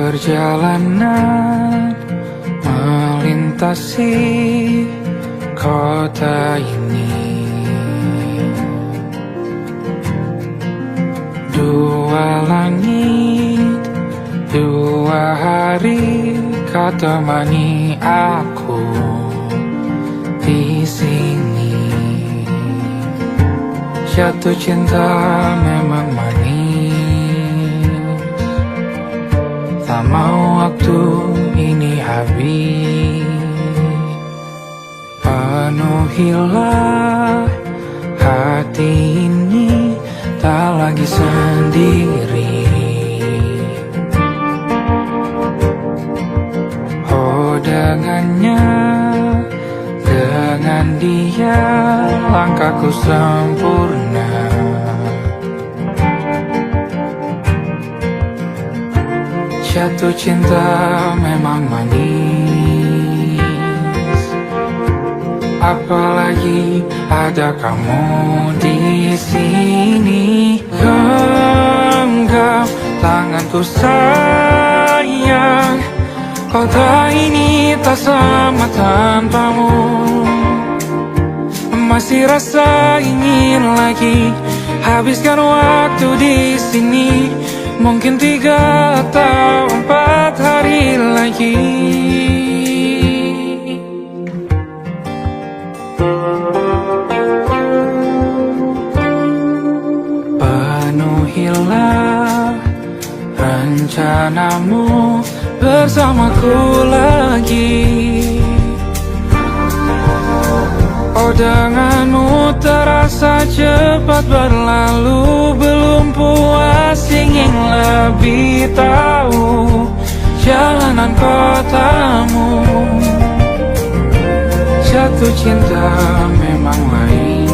Perjalanan melintasi kota ini, dua langit, dua hari kau temani aku di sini. Jatuh cinta memang manis, tak mau waktu ini habis. Penuhilah hati ini, tak lagi sendiri. Oh dengannya, dengan dia langkahku sempurna. Jatuh cinta memang manis, apalagi ada kamu di sini. Genggam tanganku sayang, kota ini tak sama tanpamu. Masih rasa ingin lagi habiskan waktu di sini. Mungkin 3 atau 4 hari lagi. Penuhilah rencanamu bersamaku lagi. Oh denganmu terasa cepat berlalu, belum puas ingin lebih tahu jalanan kotamu. Jatuh cinta memang lain,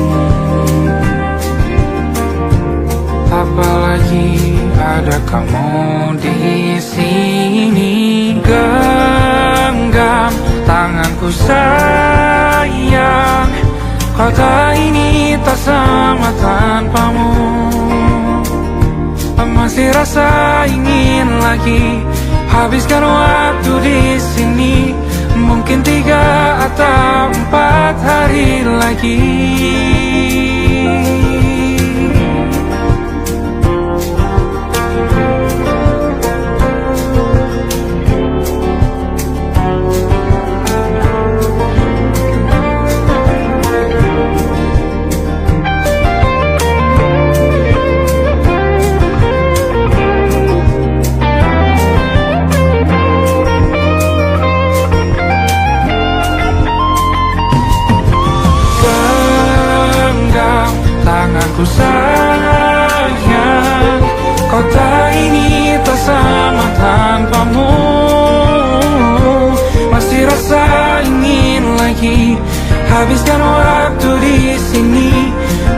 apalagi ada kamu di sini. Genggam tanganku sayang, kota ini tak sama tanpamu. Masih rasa ingin lagi habiskan waktu di sini. Mungkin 3 atau 4 hari lagi. Tanganku sayang, kota ini tak sama tanpamu. Masih rasa ingin lagi habiskan waktu di sini.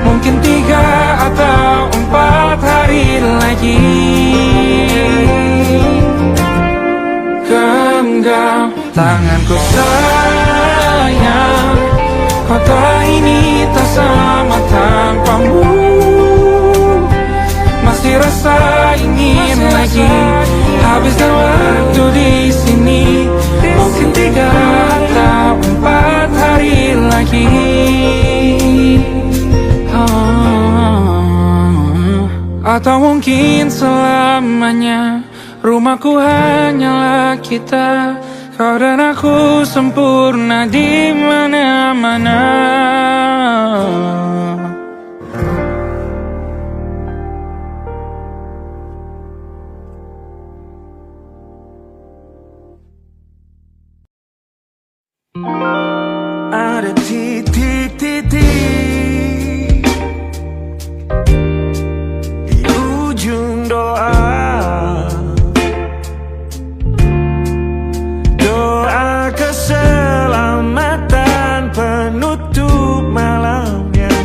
Mungkin 3 atau 4 hari lagi. Genggam tanganku sayang, kota ini tak sama tanpamu. Masih rasa ingin lagi habiskan waktu di sini. Mungkin 3 atau 4 hari lagi. Atau mungkin selamanya. Rumahku hanyalah kita, kau dan aku sempurna di mana-mana. Ada titik-titik di ujung doa. Doa keselamatan penutup malam yang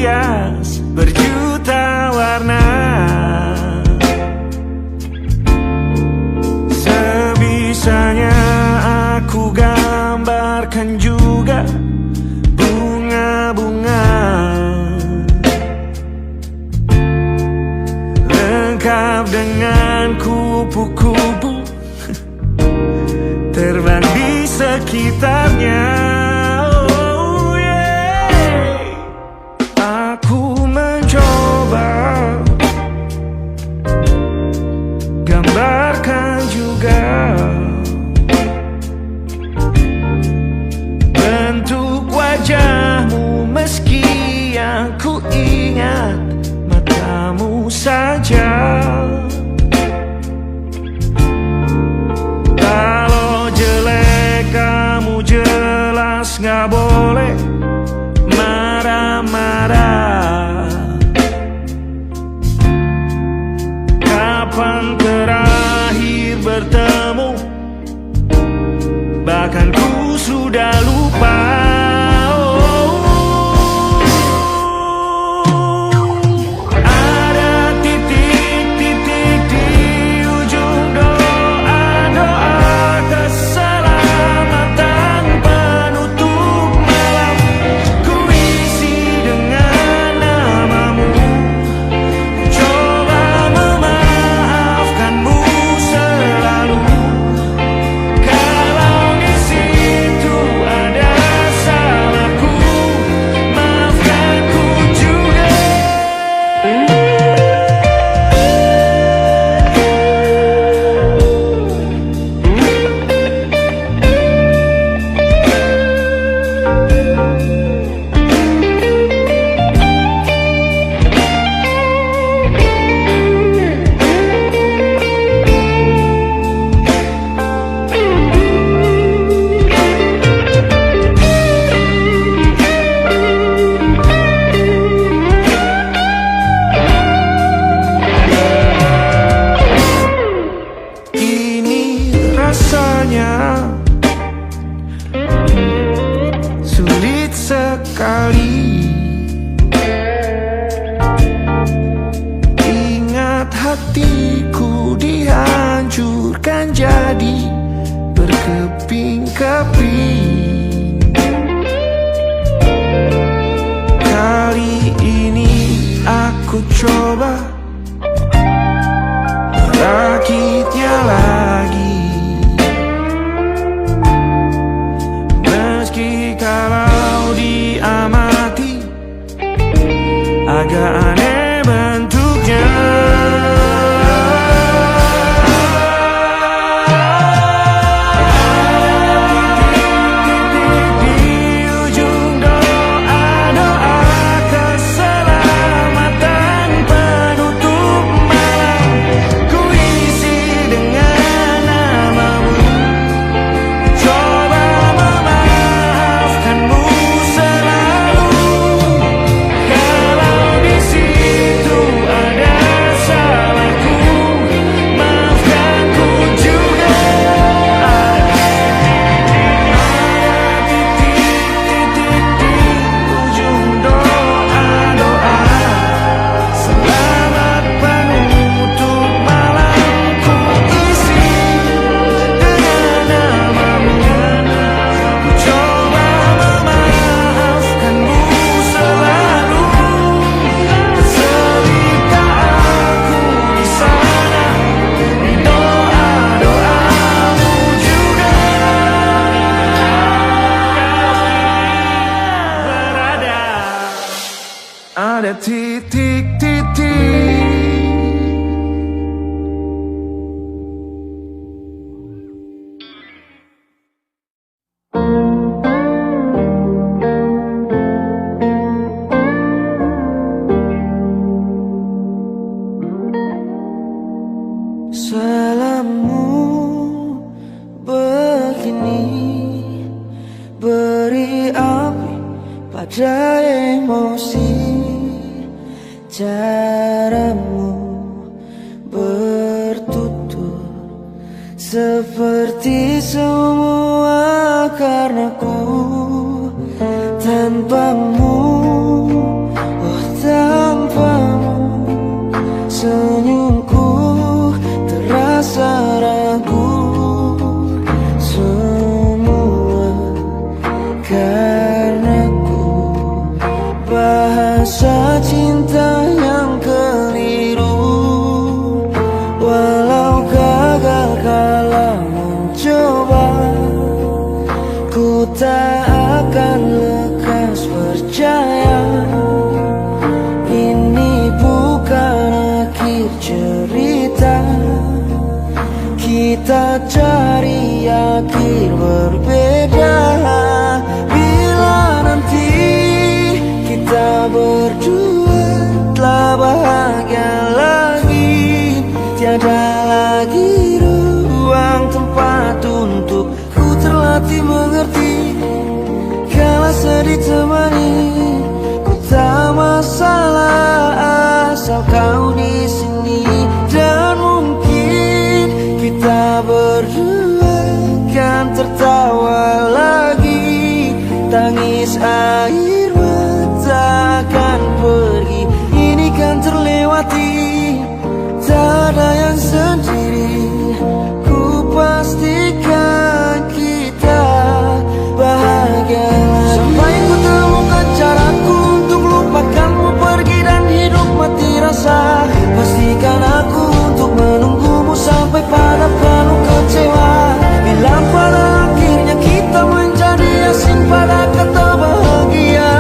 hias berjuta warna. Sebisanya aku gambarkan juga bunga-bunga, lengkap dengan kupu-kupu terbang di sekitarnya. Oh yeah. Aku mencoba gambarkan juga bentuk wajahmu, meski yang ku ingat matamu saja. Kalau jelek kamu jelas gak boleh marah-marah. Kapan terakhir bertemu, bahkan ku sudah lupa. Sulit sekali ingat hatiku dihancurkan jadi berkeping-keping. Kali ini aku coba merakitnya lagi. Kalau diamati agak aneh bentuknya. Ada titik-titik. Salahmu begini, beri api pada emosi. Caramu bertutur seperti semua karenaku. Tanpamu, oh cari akhir berbeda. Bila nanti kita berdua telah bahagia lagi, tiada lagi ruang tempat untuk ku terlatih mengerti. Kala sedih temani, ku tak masalah asal kau di sini. Dan mungkin kita berdua kan tertawa lagi, tangis air mata akan pergi, ini kan terlewati. Tak ada yang sendiri, ku pastikan kita bahagia lagi. Sampai ku temukan caraku untuk lupakanmu pergi dan hidup mati rasa. Pastikan aku untuk menunggumu sampai pada penuh kecewa. Bila pada akhirnya kita menjadi asing pada kata bahagia,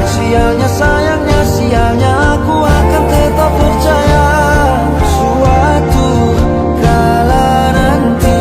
sialnya sayangnya sialnya aku akan tetap percaya. Suatu kala nanti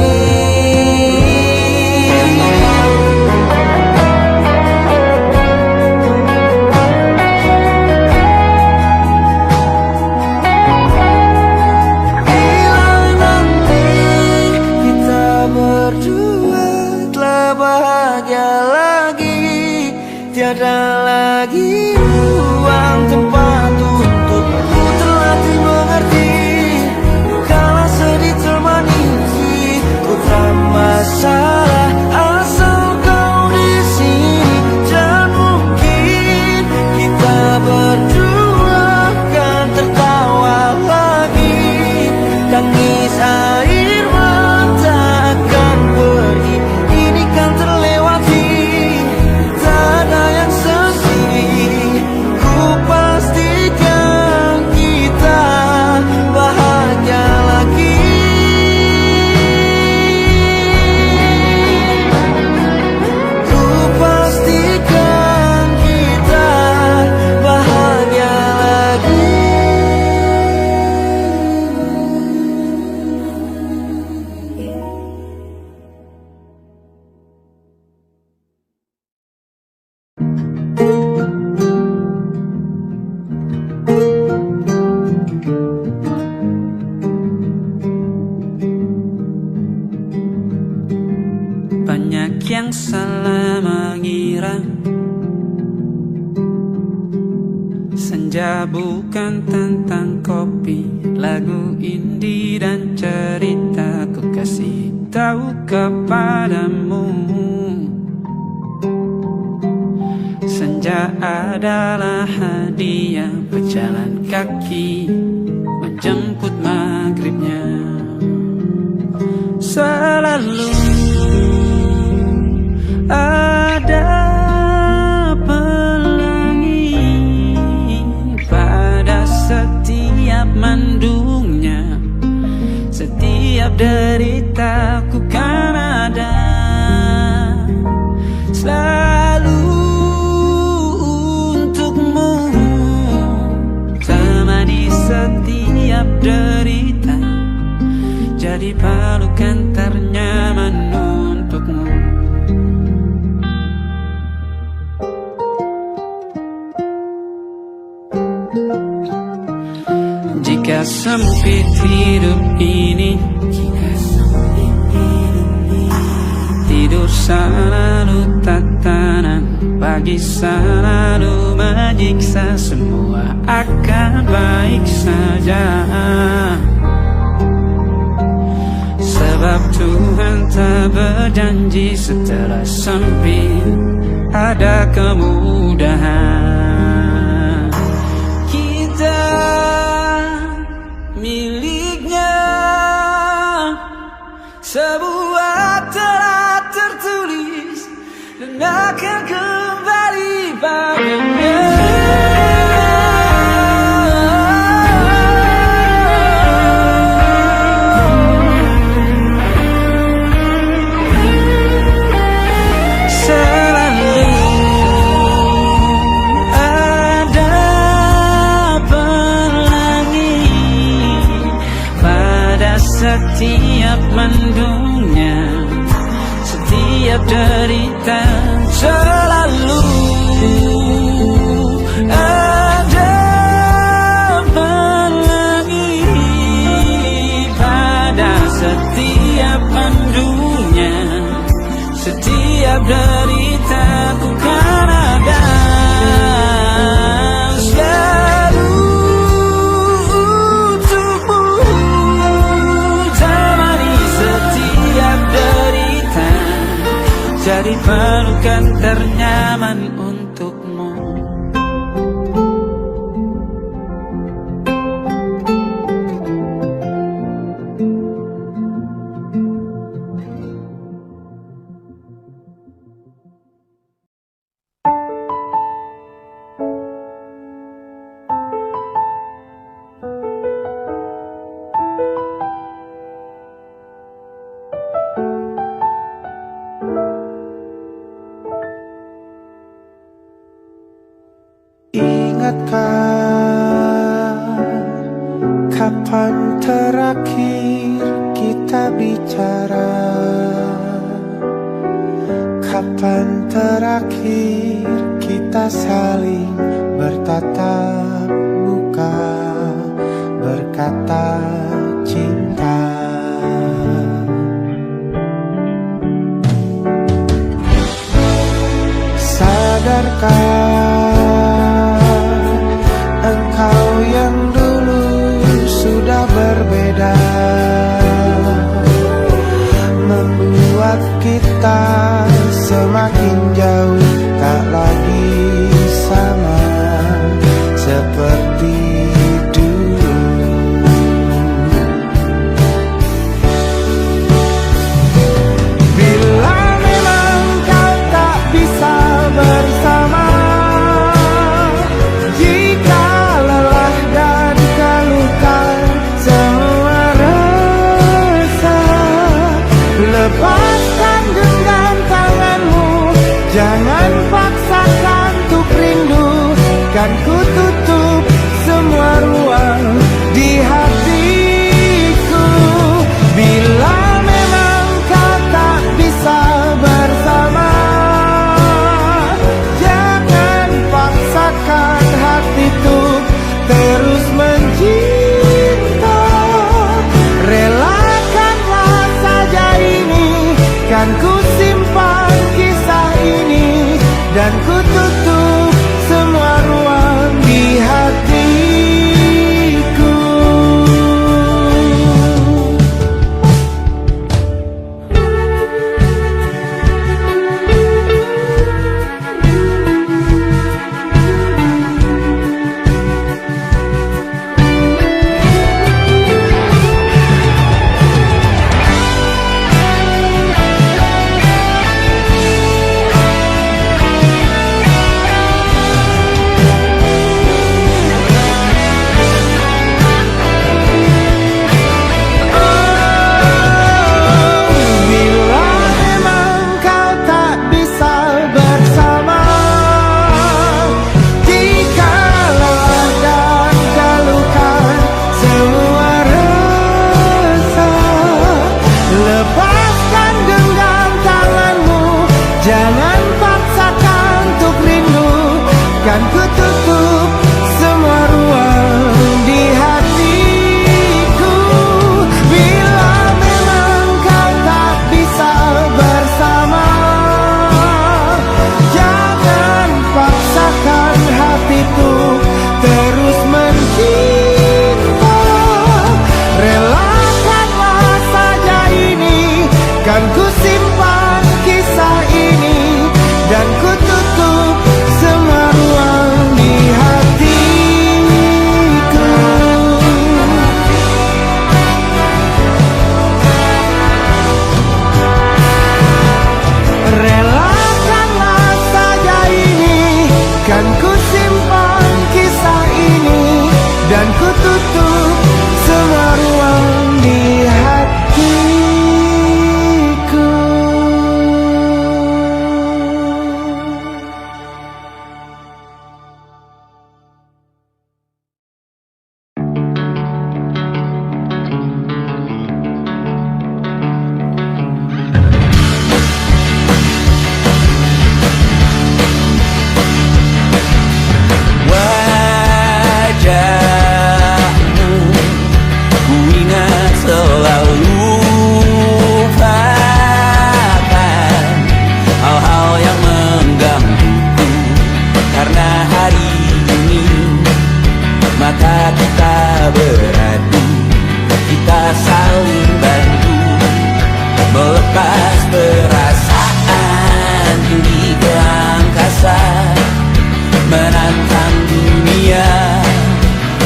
bahagia lagi, tiada lagi ruang tempat untuk ku terlatih mengerti. Kala sedih temani, ku tak masalah asal kau di sini. Dan mungkin kita berdua kan tertawa lagi, tangis air mata akan pergi, ini kan terlewati. Tak ada yang sendiri, ku pastikan kita bahagia lagi. Ku pastikan kita bahagia lagi. Banyak yang salah mengira senja bukan tentang kopi, lagu indie dan cerita. Ku kasih tahu kepadamu, senja adalah hadiah berjalan kaki menjemput maghribnya. Selalu ada pelangi pada setiap mendungnya, setiap deritaku kan ada selalu untukmu, temani setiap derita, jadi pelukan ternyaman untukmu. Jika sempit hidup ini, tidur selalu tatanan, pagi selalu menyiksa, semua akan baik saja. Sebab Tuhan tak berjanji setelah sempit ada kemudahan. Kita miliknya, sebuah telah tertulis dan akan kembali padanya. Setiap mendung Kapan terakhir kita bicara? Kapan terakhir kita saling bertatap muka, berkata cinta? Sadarkah engkau yang dulu sudah berbeda, membuat kita semakin jauh, tak lagi sama seperti dulu. Bila memang kau tak bisa bersama, jika lelah dan keluhkan semua resah, lepaskan genggam tanganmu, jangan paksakan untuk rindu. Kan ku tutup semua ruang di hatiku. Bila memang kau tak bisa bersama, jangan paksakan hati untuk terus mencinta. Relakanlah saja ini, kan ku simpan kisah ini, dan ku tutup semua ruang di hatiku. Bila memang kau tak bisa bersama, jika lelah dan keluhkan semua resah, lepaskan genggam tanganmu, jangan paksakan untuk rindu. Kan ku tutup semua ruang di hatiku. Bila memang kau tak bisa bersama, jangan paksakan hatiku terus mencinta. Relakanlah saja ini, kan ku simpan kisah ini, dan ku tutup semua ruang di hatiku. Relakanlah saja ini, kan ku simpan kisah ini, dan ku tutup semua ruang di hatiku. Wajahmu ku ingat selalu, lupakan hal-hal yang menggangguku. Karena hari ini mata kita beradu, kita saling bantu melepas perasaan tinggi ke angkasa, menantang dunia,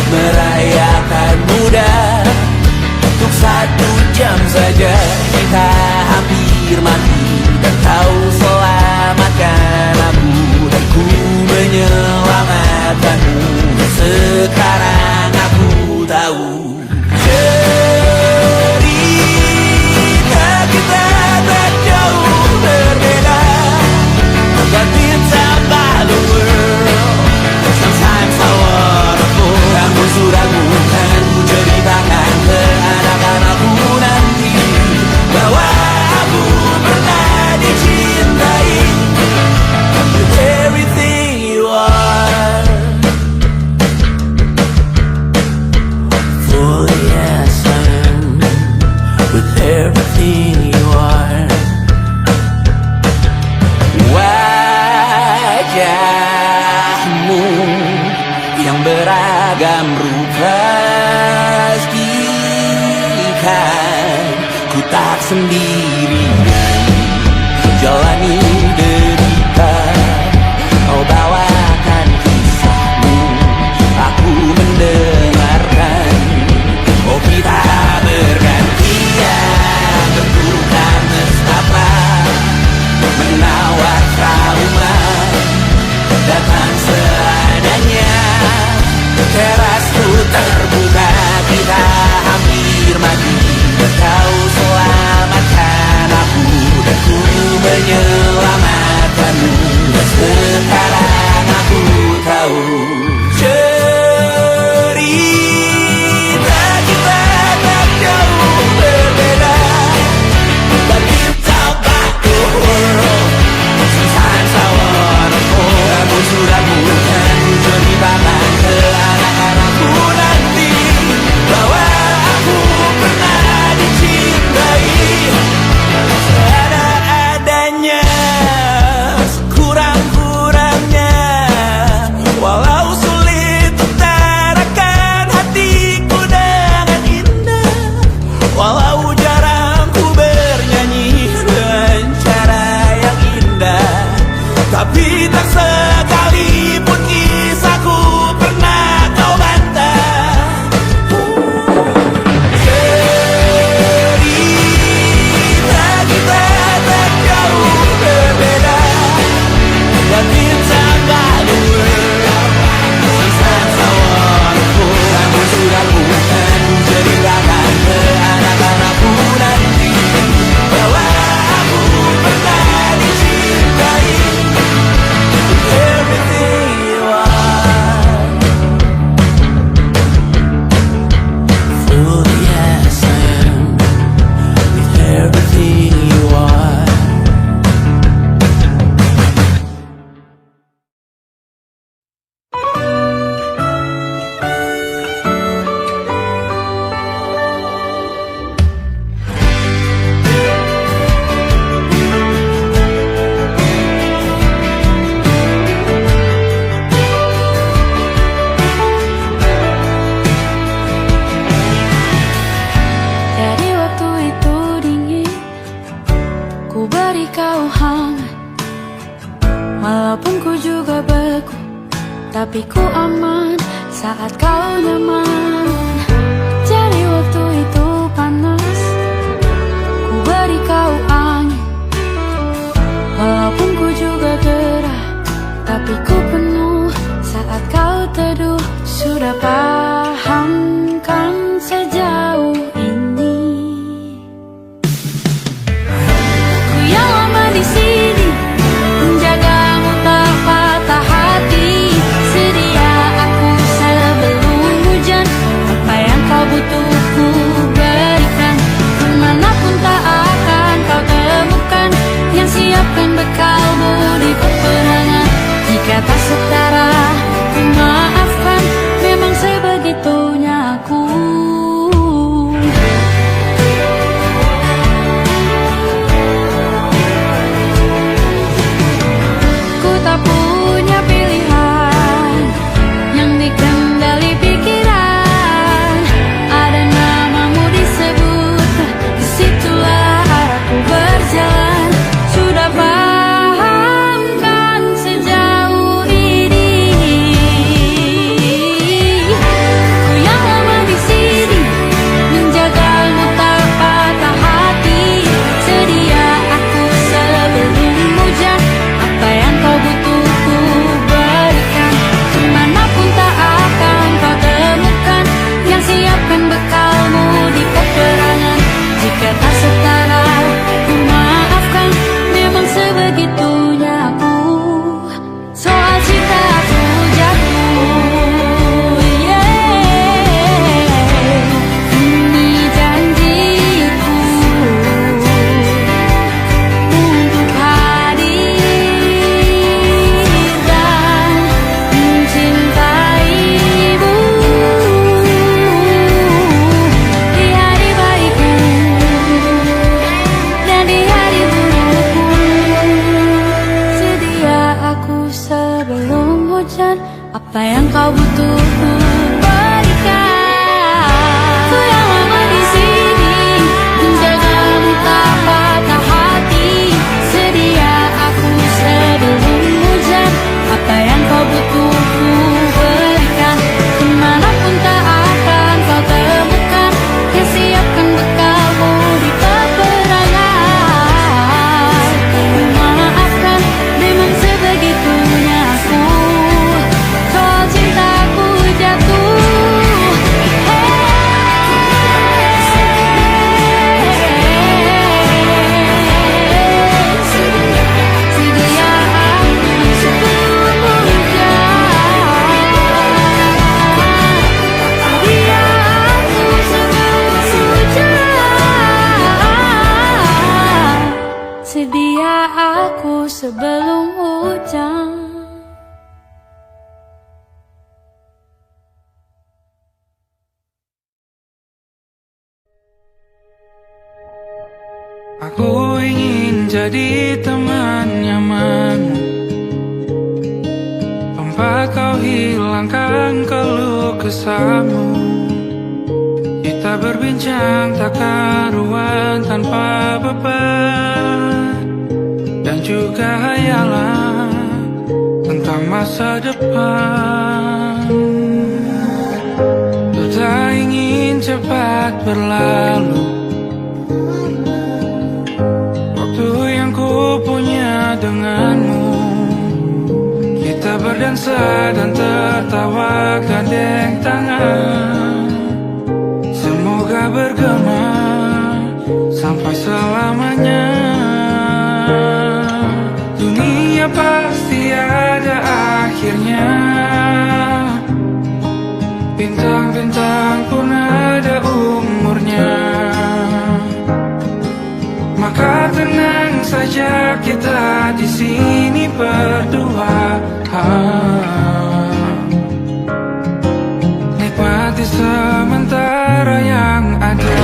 merayakan muda. Untuk 1 jam saja kita hampir mati, dan kau selamatkan aku, dan ku menyelamatkanmu. Sekarang aku tahu cerita kita tak jauh berbeda, but it's about the world. Sometimes I wanna fall. Namun suratmu kan ku ceritakan beragam rupa Pastikan ku tak sendirian jalani derita. Kau bawakan kisahmu, aku mendengarkan. Oh kita bergantian bentukan nestapa, menawar trauma datang seadanya. Terasku terbuka, kita hampir mati. Kau selamatkan aku dan ku menyelamatkanmu. Dan sekarang aku tahu cerita kita tak jauh berbeda. But kita back to world sometimes I wanna fall. Namun sudah bukan ceritakan ke anak-anakku nanti bahwa aku pernah dicintai seadanya, sekurang-kurangnya. Walau sulit utarakan hatiku dengan indah, walau jarang ku bernyanyi dengan cara yang indah, tapi tak sekalipun kisahku pernah kau bantah. Cerita kita tak jauh berbeda, dan kita lalu sometimes I wanna fall. Namun sudah bukan ceritakan ke anak-anakku nanti bahwa aku pernah dicintai. Everything you are, fully as I am, with everything you are. Dari waktu itu dingin, ku beri kau hangat. Walaupun ku juga beku, tapi ku aman saat kau nyaman. Dari waktu itu panas, ku beri kau angin. Walaupun ku juga gerah, tapi ku penuh saat kau teduh. Sudah paham kan sejauh ini? Ku yang lama di sini, menjagamu tak patah hati. Sedia aku sebelum hujan, apa yang kau butuh ku berikan. Kemanapun tak akan kau temukan yang siapkan bekalmu di peperangan. Jika tak setara, ku maafkan. Memang Aku ingin jadi teman nyaman, tempat kau hilangkan keluh kesahmu. Kita berbincang tak karuan tanpa beban, dan juga hayalan tentang masa depan. Ku tak ingin cepat berlalu waktu yang ku punya denganmu. Kita berdansa dan tertawa gandeng tangan, semoga bergema sampai selamanya. Dunia pasti ada akhirnya, bintang-bintang pun ada umurnya. Maka tenang saja kita di sini berdua, nikmati sementara yang ada.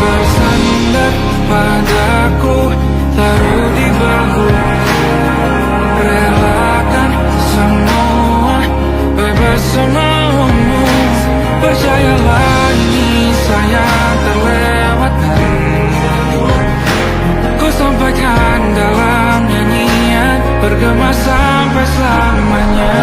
Bersandar padaku, taruh di bahu, relakan semua, bebas semaumu. Percayalah ini sayang terlewatkan, ku sampaikan dalam nyanyian, bergema sampai selamanya.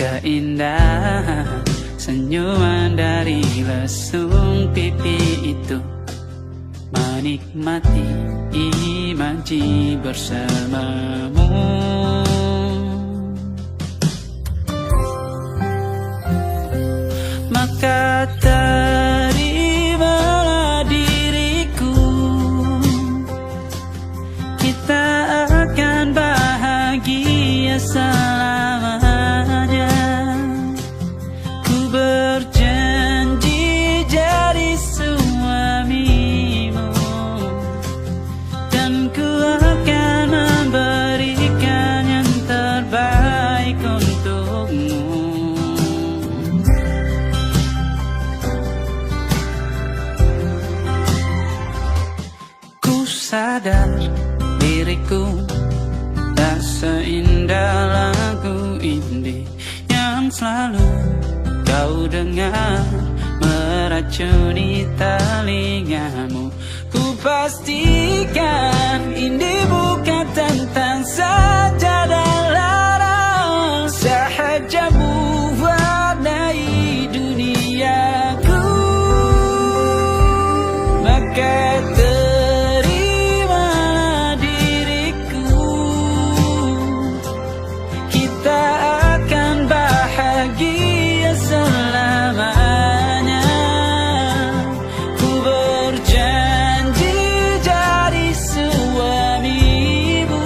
keindahan senyuman dari lesung pipi itu, menikmati imaji bersamamu. Maka terimalah diriku, kita akan bahagia selamanya. Ku berjanji jadi suamimu, dan ku akan memberikan yang terbaik untukmu. Ku sadar diriku tak seindah lagu indie yang selalu kau dengar meracuni telingamu. Ku pastikan indie bukan tentang sajadah larang, sahaja mewarnai duniaku. Maka terimalah diriku, kita akan bahagia selamanya. Ku berjanji jadi suamimu,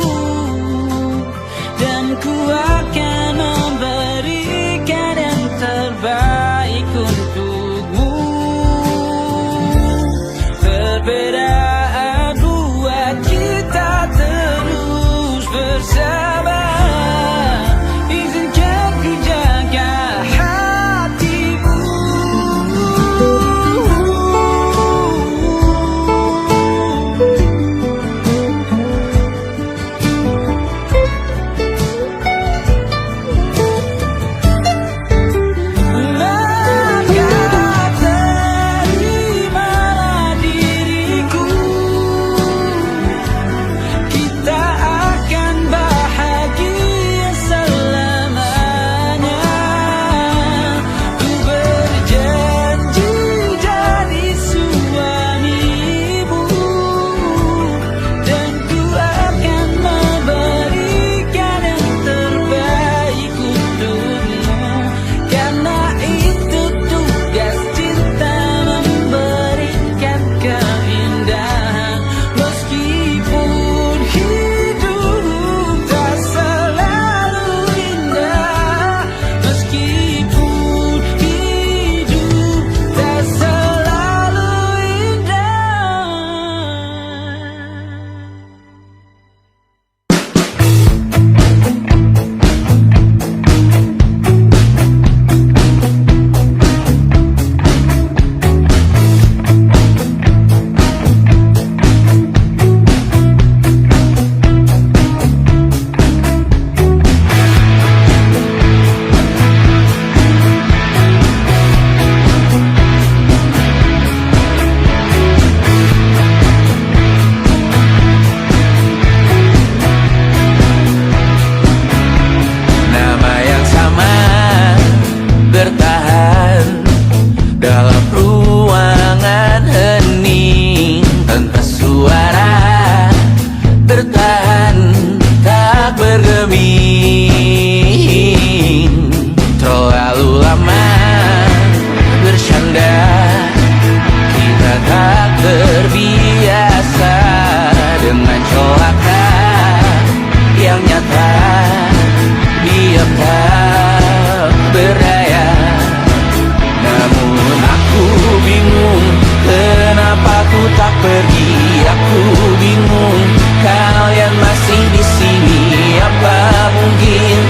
dan ku akan memberikan yang terbaik untukmu. Perbedaan buat kita terus bersama. Izinkan ku jaga hatimu. Maka terimalah diriku, kita akan bahagia selamanya. Ku berjanji jadi suamimu, dan ku akan memberikan yang terbaik untukmu. Karena itu tugas cinta, memberikan keindahan. Meskipun hidup tak selalu indah, meskipun hidup tak selalu indah. Nama yang sama bertahan dalam ruangan hening, tanpa suara bertahan tak bergeming. Terlalu lama bersandar, kita tak terbiasa dengan celaka yang nyata. Diam tak berdaya, namun aku bingung kenapa ku tak pergi. Aku bingung kalian masih di sini. Apa mungkin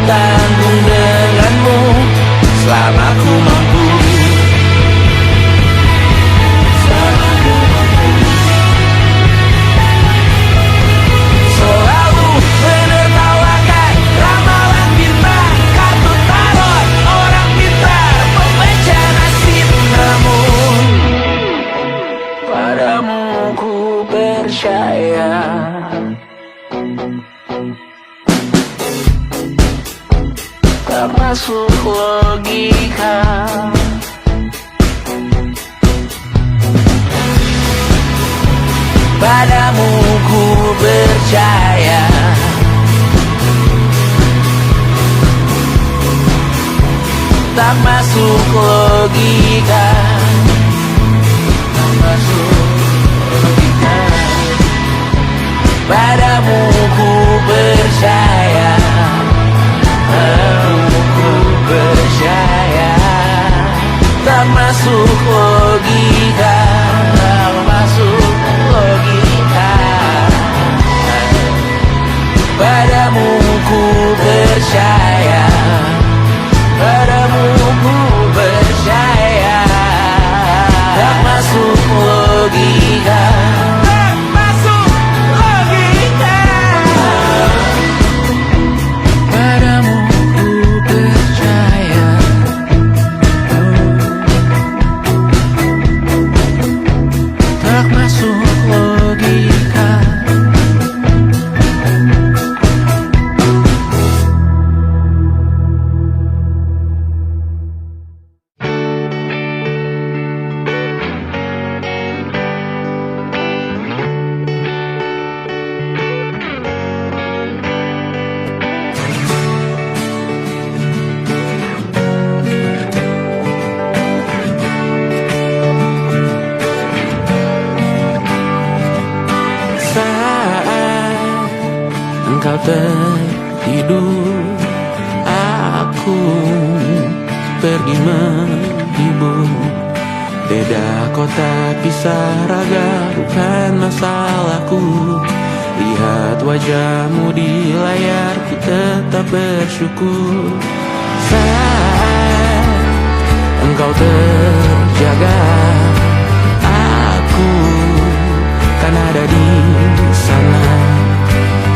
tanggung denganmu selama ku mampu. Selalu menertawakan ramalan bintang, kartu tarot orang pintar, pembaca nasib. Namun padamu ku percaya. Tak masuk logika. Padamu ku percaya. Tak masuk logika. Tak masuk logika. Padamu ku percaya. Padamu ku percaya. Tak masuk logika. Tak masuk logika. Padamu ku percaya. Padamu ku percaya. Tak masuk logika. Tak masuk logika. Padamu ku percaya. Tak masuk logika. Saat engkau tertidur, aku pergi menghibur. Beda kota pisah raga bukan masalahku. Lihat wajahmu di layar, ku tetap bersyukur. Saat engkau terjaga, aku kan ada di sana.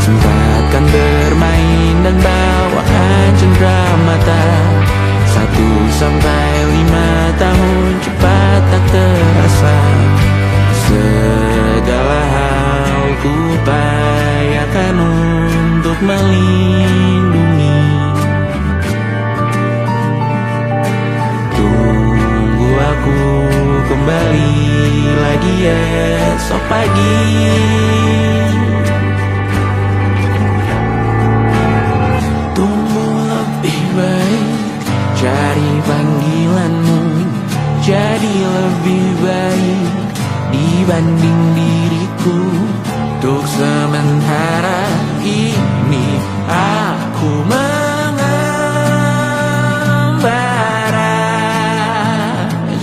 Sempatkan bermain dan bawaan cenderamata. 1-5 tahun cepat tak terasa. Segala hal ku upayakan untuk melindungi. Tunggu aku kembali lagi esok pagi. Tumbuh lebih baik, cari panggilanmu. Jadi lebih baik dibanding diriku. Untuk sementara ini aku mengembara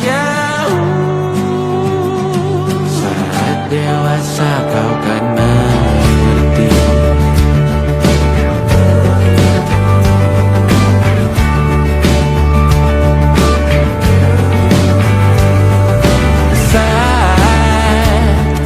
jauh. Saat dewasa kau kan mengerti. Saat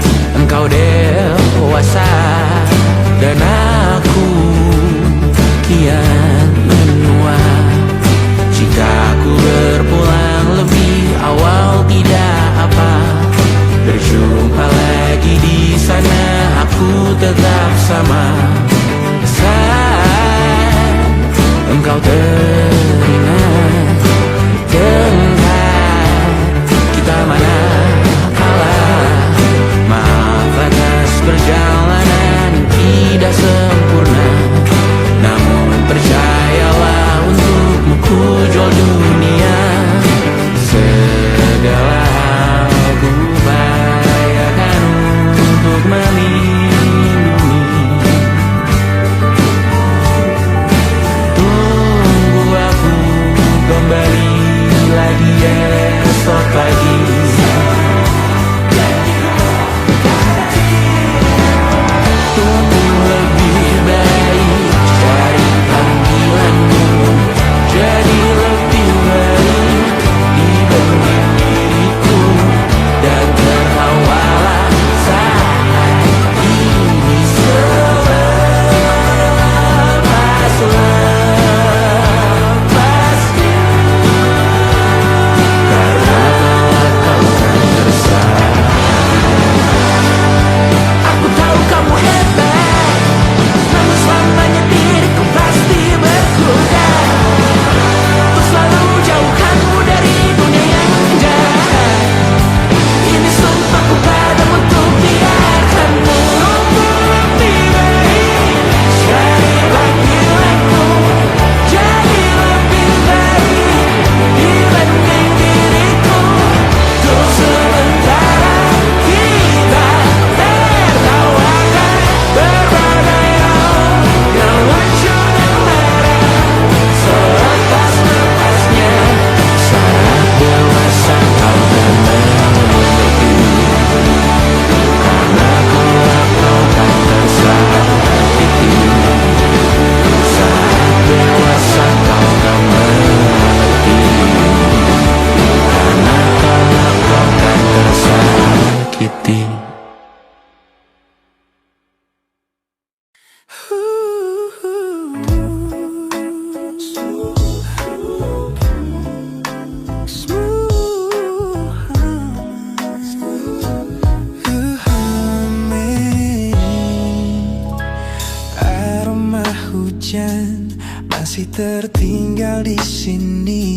masih tertinggal di sini,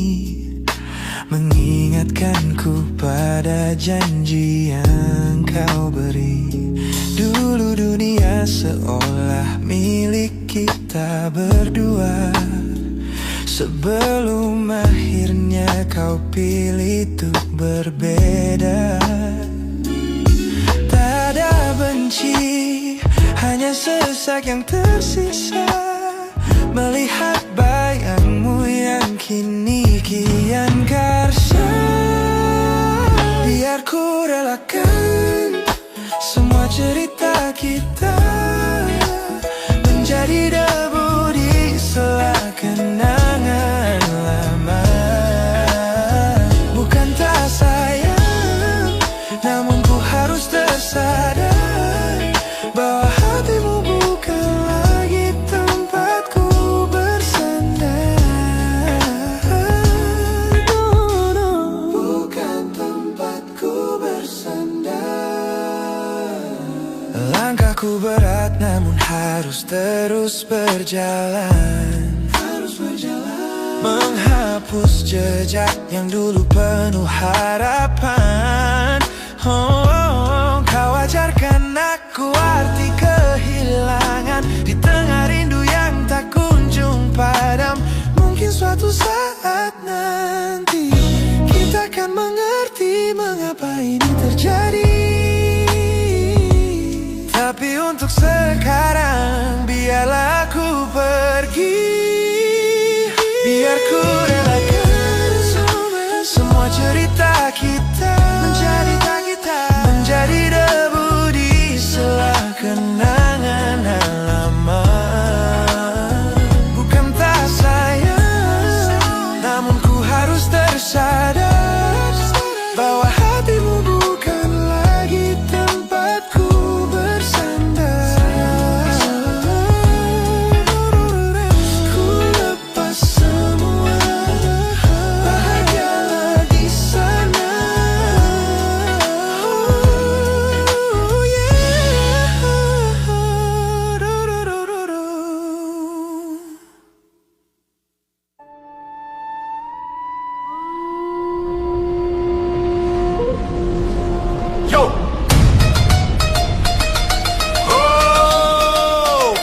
mengingatkanku pada janji yang kau beri. Dulu dunia seolah milik kita berdua, sebelum akhirnya kau pilih untuk berbeda. Tak ada benci, hanya sesak yang tersisa, melihat bayangmu yang kini kian karsa. Biar ku relakan semua cerita kita menjadi debu di sela kenangan lama. Bukan tak sayang, namun ku harus tersadar bahwa hatimu bukan lagi tempatku bersandar. Bukan tempatku bersandar. Langkahku berat namun harus terus berjalan, menghapus jejak yang dulu penuh harapan. Kau ajarkan aku arti kehilangan di tengah rindu yang tak kunjung padam. Mungkin suatu saat nanti kita akan mengerti mengapa ini terjadi. Tapi untuk sekarang biarlah aku pergi. Biar ku relakan semua cerita kita menjadi debu di sela kenangan lama. Bukan tak sayang, namun ku harus tersadar bahwa hatimu bukan lagi tempatku bersandar. Ku lepas semua, bahagialah di sana. Oh yeah. Yo! Oh!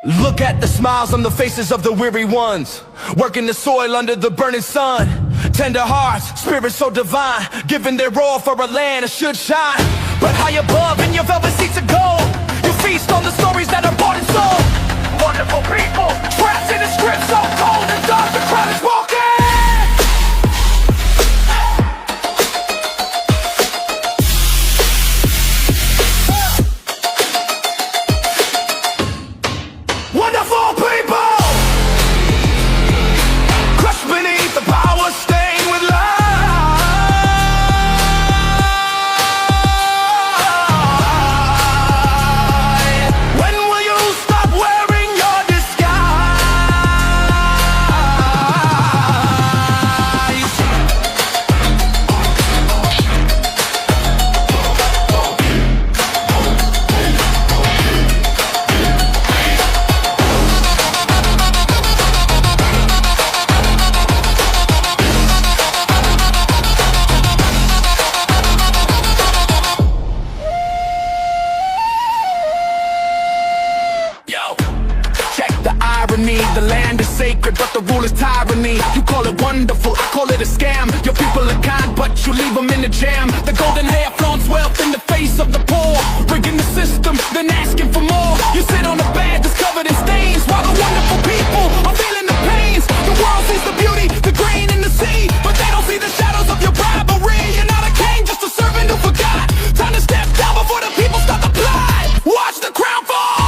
Look at the smiles on the faces of the weary ones, working the soil under the burning sun. Tender hearts, spirits so divine, giving their all for a land that should shine. But high above in your velvet seats of gold, you feast on the stories that are bought and sold. Wonderful people, trapped in a script so cold and dark, the crowd is walking. Wonderful people, crushed beneath the power stained with light. When will you stop wearing your disguise? Yo, check the irony. The land is sacred, but the rule is tyranny. You call it wonderful, I call it a scam. Your people are kind, but you leave them in the jam. The golden hair flaunts wealth in the face of the poor, rigging the system, then asking for more. You sit on a bed that's covered in stains, while the wonderful people are feeling the pains. The world sees the beauty, the grain in the sea, but they don't see the shadows of your bribery. You're not a king, just a servant who forgot. Time to step down before the people start to plot. Watch the crown fall.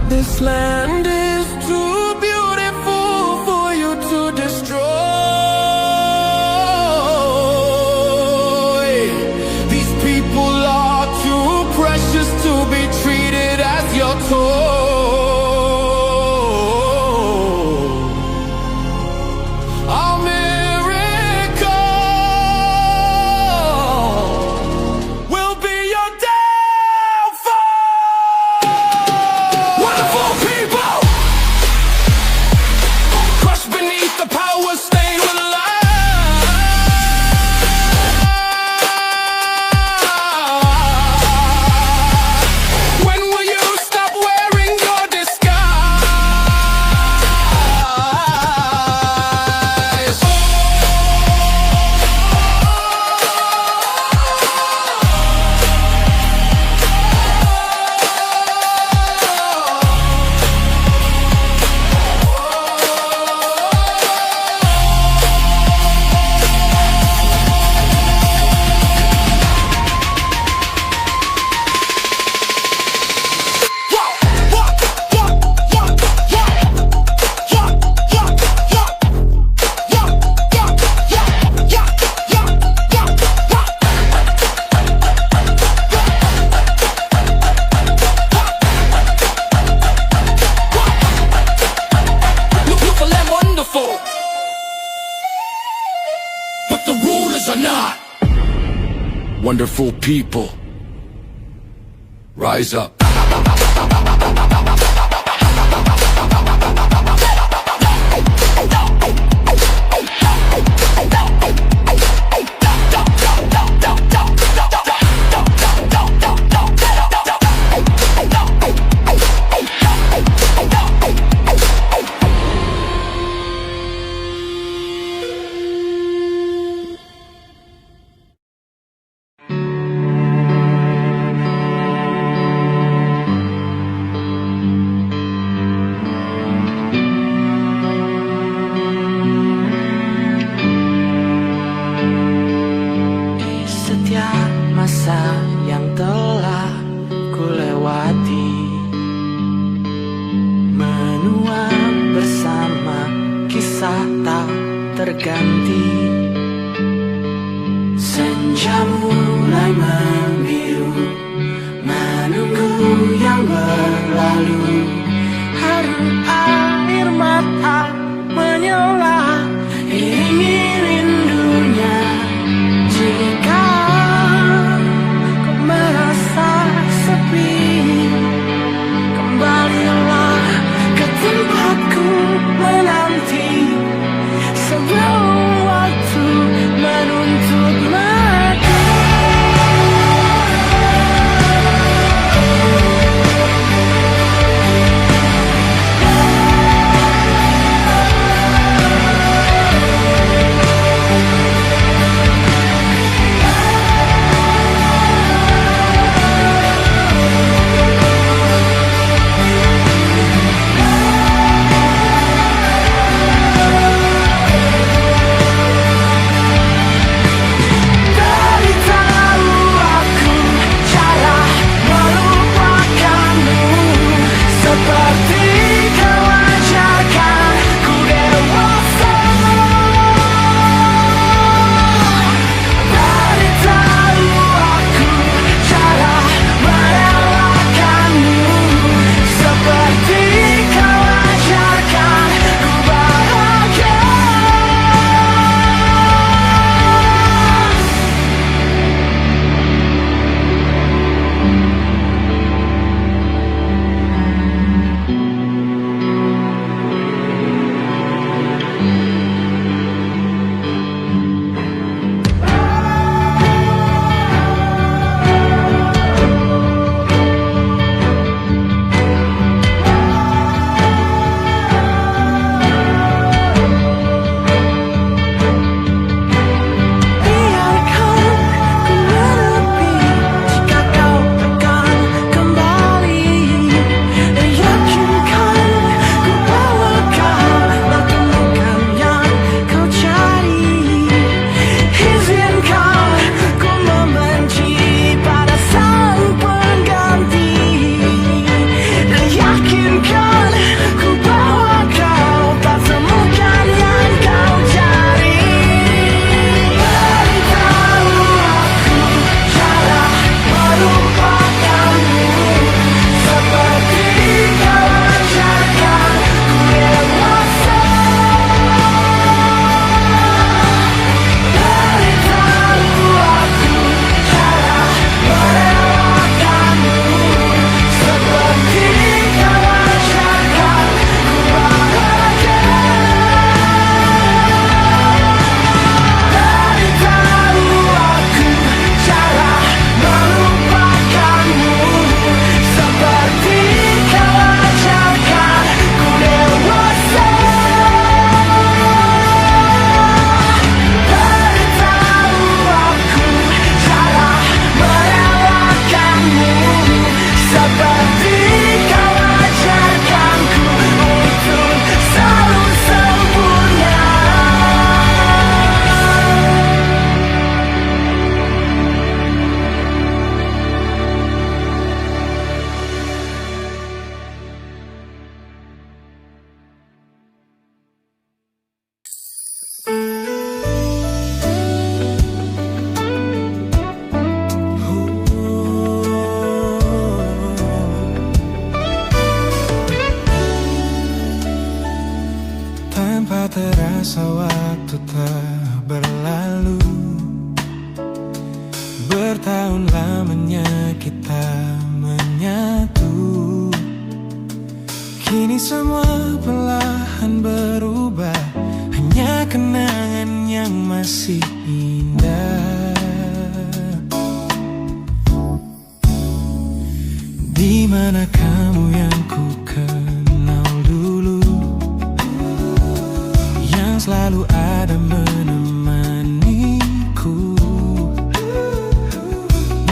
This land is too beautiful for you to destroy. not. Wonderful people, rise up. Masa yang telah ku lewati, menua bersama kisah tak terganti. Senja mulai membiru, menunggu yang berlalu. Haru air mata menyala, iringi rindunya. Jika merasa sepi, kembalilah ke tempatku menanti, sebelum waktu menuntut mati. Tanpa terasa waktu telah berlalu, tahun lamanya kita menyatu. Kini semua perlahan berubah, hanya kenangan yang masih indah. Di mana kamu yang ku kenal dulu, yang selalu ada menemaniku.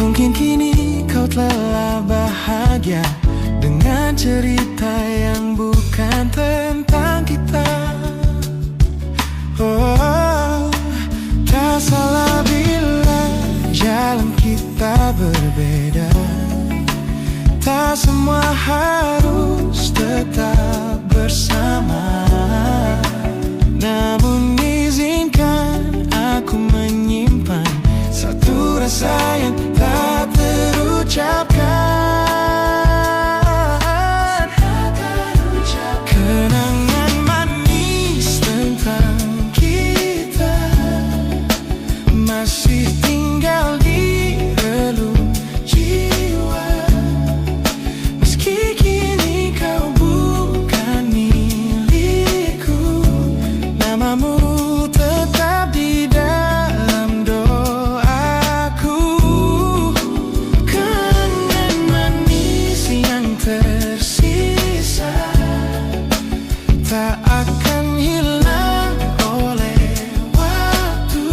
Mungkin kini kau telah bahagia dengan cerita yang bukan tentang kita. Oh, tak salah bila jalan kita berbeda. Tak semua harus tetap bersama. Namun izinkan aku menyimpan satu rasa yang tak terucapkan. Kenangan manis tentang kita masih tinggal di relung jiwa. Meski kini kau bukan milikku, namamu tetap di dalam doaku. Kenangan manis yang tersisa tak akan hilang oleh waktu.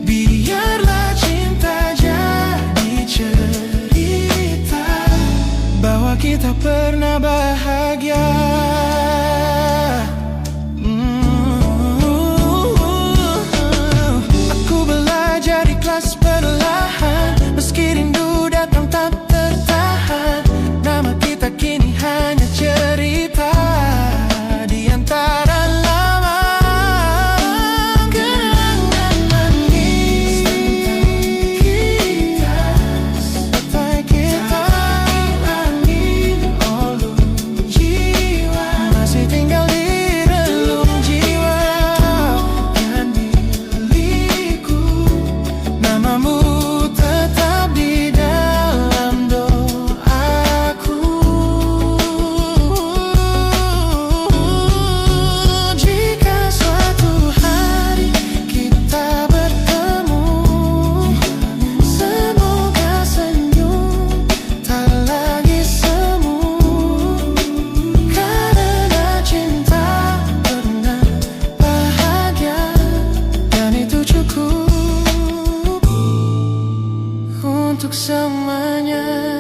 Biarlah cinta jadi cerita bahwa kita pernah bahagia. Aku belajar ikhlas perlahan, meski rindu datang tak tertahan. Nama kita kini hanya cerita di antara lambang. Kenangan manis tentang kita, bagai kita angin olung jiwa, masih tinggal di relung jiwa. Bukan milikku, namamu tetap di dalam doaku. Jika suatu hari kita bertemu, semoga senyum tak lagi semu. Karena cinta pernah bahagia, dan itu cukup untuk semuanya.